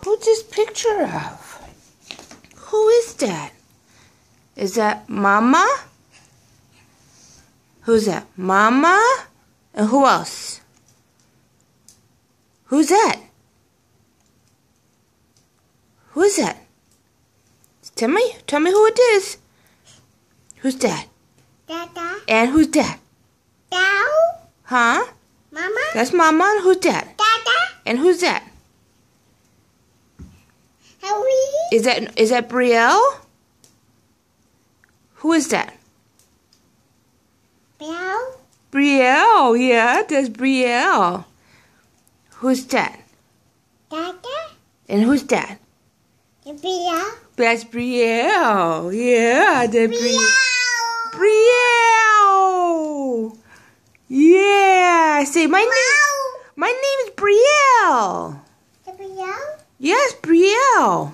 Who's this picture of? Who is that? Is that Mama? Who's that? Mama? And who else? Who's that? Who is that? Tell me who it is. Who's that? Dada. And who's that? Dao. Huh? Mama. That's Mama. And who's that? Dada. And who's that? Harry. Is that Brielle? Who is that? Bill. Brielle, yeah, that's Brielle. Who's that? Dada. And who's that? Bill. That's Brielle. Yeah, that's Bill. Brielle. Yeah, say my name. My name is Brielle. Bill. Yes, Brielle.